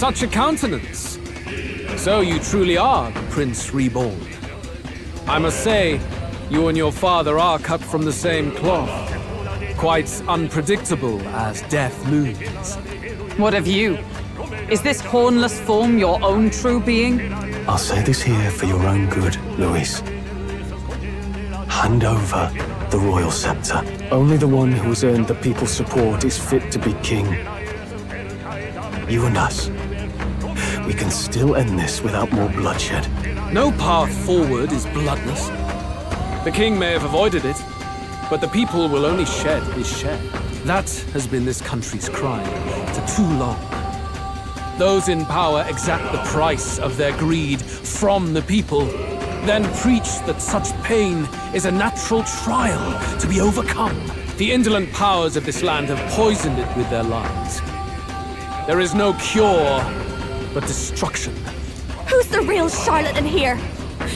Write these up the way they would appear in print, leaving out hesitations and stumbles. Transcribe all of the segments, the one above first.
such a countenance. So you truly are the Prince Reborn. I must say, you and your father are cut from the same cloth. Quite unpredictable as death looms. What of you? Is this hornless form your own true being? I'll say this here for your own good, Luis. Hand over the royal scepter. Only the one who has earned the people's support is fit to be king. You and us. We can still end this without more bloodshed. No path forward is bloodless. The king may have avoided it, but the people will only shed his shed. That has been this country's crime for too long. Those in power exact the price of their greed from the people, then preach that such pain is a natural trial to be overcome. The indolent powers of this land have poisoned it with their lies. There is no cure but destruction. Who's the real charlatan here?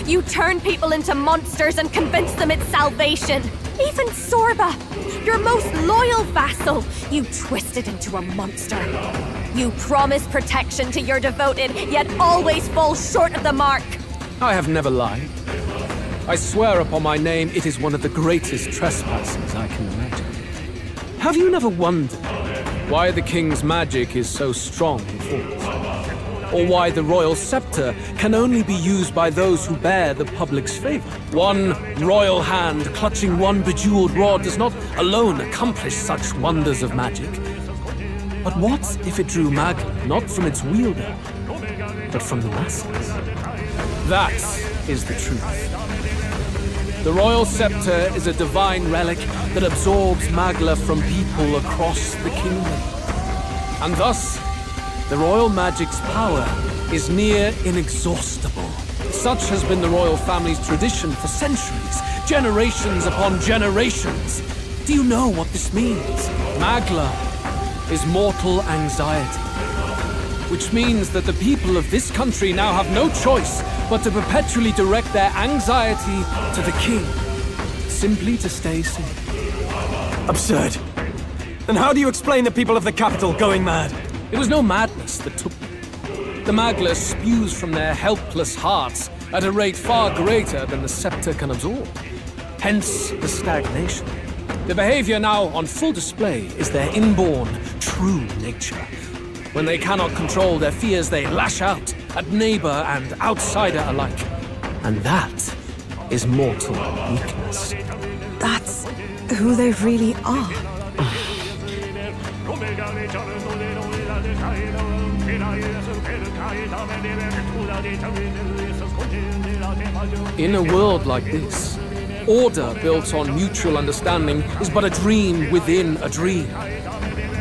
You turn people into monsters and convince them it's salvation. Even Sorba, your most loyal vassal, you twisted into a monster. You promise protection to your devoted, yet always fall short of the mark. I have never lied. I swear upon my name, it is one of the greatest trespasses I can imagine. Have you never wondered why the king's magic is so strong and force? Or why the royal scepter can only be used by those who bear the public's favor? One royal hand clutching one bejeweled rod does not alone accomplish such wonders of magic. But what if it drew magic not from its wielder, but from the masses? That is the truth. The royal scepter is a divine relic that absorbs Magla from people across the kingdom. And thus, the royal magic's power is near inexhaustible. Such has been the royal family's tradition for centuries, generations upon generations. Do you know what this means? Magla is mortal anxiety, which means that the people of this country now have no choice but to perpetually direct their anxiety to the king, simply to stay safe. Absurd. Then how do you explain the people of the capital going mad? It was no madness that took them. The Magla spews from their helpless hearts at a rate far greater than the scepter can absorb. Hence the stagnation. The behavior now on full display is their inborn, true nature. When they cannot control their fears, they lash out at neighbor and outsider alike. And that is mortal weakness. That's who they really are. In a world like this, order built on mutual understanding is but a dream within a dream.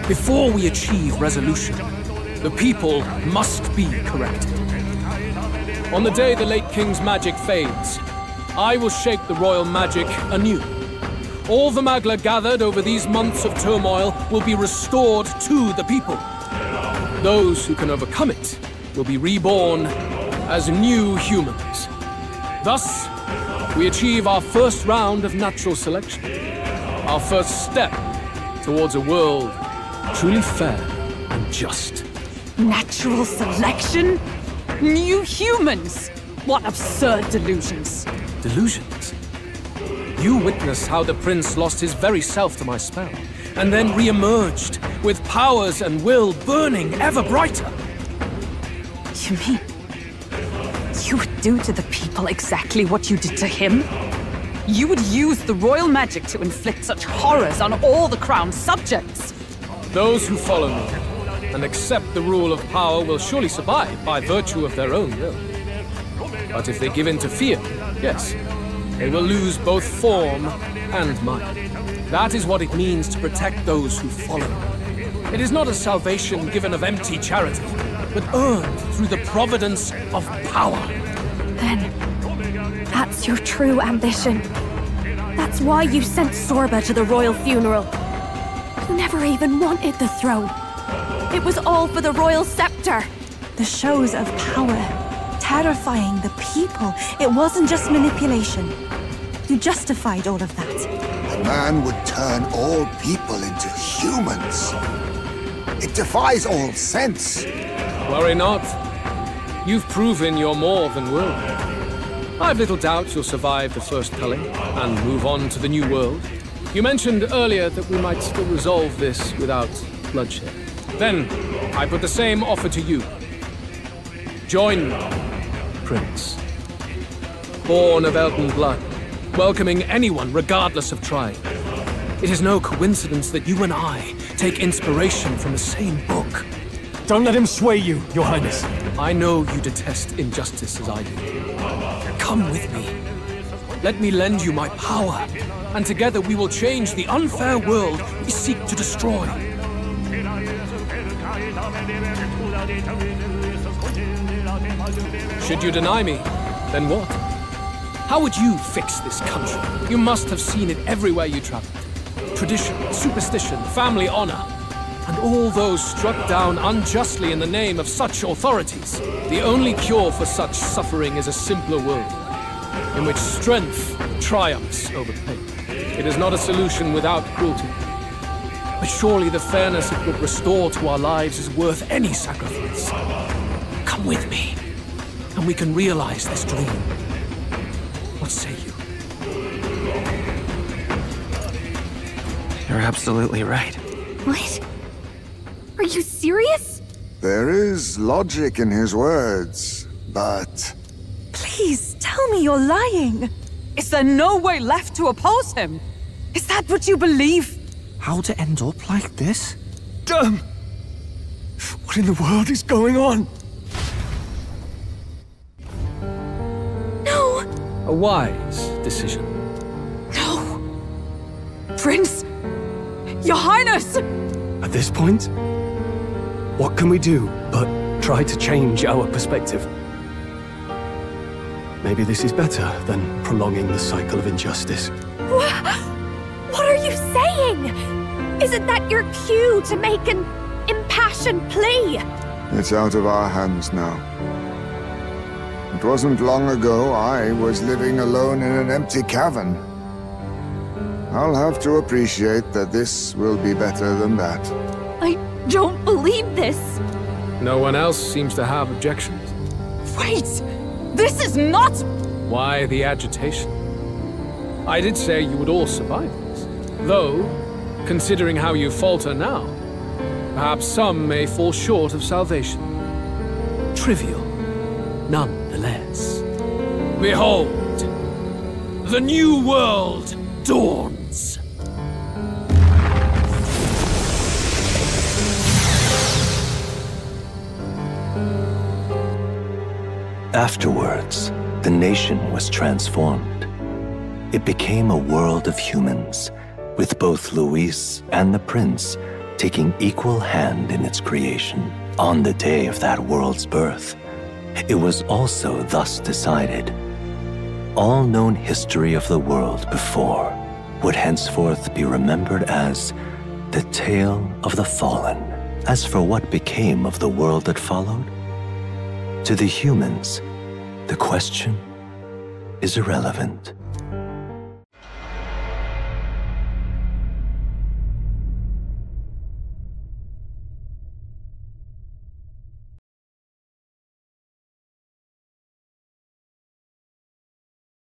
Before we achieve resolution, the people must be corrected. On the day the late king's magic fades, I will shape the royal magic anew. All the Magla gathered over these months of turmoil will be restored to the people. Those who can overcome it will be reborn as new humans. Thus, we achieve our first round of natural selection. Our first step towards a world truly fair and just. Natural selection? New humans? What absurd delusions. Delusions? You witnessed how the prince lost his very self to my spell, and then re-emerged with powers and will burning ever brighter. You mean you would do to the people exactly what you did to him? You would use the royal magic to inflict such horrors on all the crown's subjects? Those who follow me and accept the rule of power will surely survive by virtue of their own will. But if they give in to fear, yes, they will lose both form and might. That is what it means to protect those who follow. It is not a salvation given of empty charity, but earned through the providence of power. Then, that's your true ambition. That's why you sent Sorba to the royal funeral. You never even wanted the throne. It was all for the royal scepter. The shows of power, terrifying the people. It wasn't just manipulation. You justified all of that. The man would turn all people into humans. It defies all sense. Worry not. You've proven you're more than worthy. I've little doubt you'll survive the first culling and move on to the new world. You mentioned earlier that we might still resolve this without bloodshed. Then, I put the same offer to you. Join me, Prince. Born of elven blood, welcoming anyone regardless of tribe. It is no coincidence that you and I take inspiration from the same book. Don't let him sway you, Your Highness. I know you detest injustice as I do. Come with me. Let me lend you my power, and together we will change the unfair world we seek to destroy. Should you deny me, then what? How would you fix this country? You must have seen it everywhere you traveled. Tradition, superstition, family honor, and all those struck down unjustly in the name of such authorities. The only cure for such suffering is a simpler world, in which strength triumphs over pain. It is not a solution without cruelty. But surely the fairness it would restore to our lives is worth any sacrifice. Come with me, and we can realize this dream. What say you? You're absolutely right. What? Are you serious? There is logic in his words, but... Please, tell me you're lying. Is there no way left to oppose him? Is that what you believe? How to end up like this? Damn! What in the world is going on? No! A wise decision. No! Prince! Your Highness! At this point, what can we do but try to change our perspective? Maybe this is better than prolonging the cycle of injustice. What are you saying? Isn't that your cue to make an impassioned plea? it's out of our hands now. It wasn't long ago I was living alone in an empty cavern. I'll have to appreciate that this will be better than that. I don't believe this. No one else seems to have objections. Wait! This is not... Why the agitation? I did say you would all survive this. Though, considering how you falter now, perhaps some may fall short of salvation. Trivial, nonetheless. Behold, the new world dawns. Afterwards, the nation was transformed. It became a world of humans, with both Luis and the prince taking equal hand in its creation. On the day of that world's birth, it was also thus decided. All known history of the world before would henceforth be remembered as the tale of the fallen. As for what became of the world that followed, to the humans, the question is irrelevant.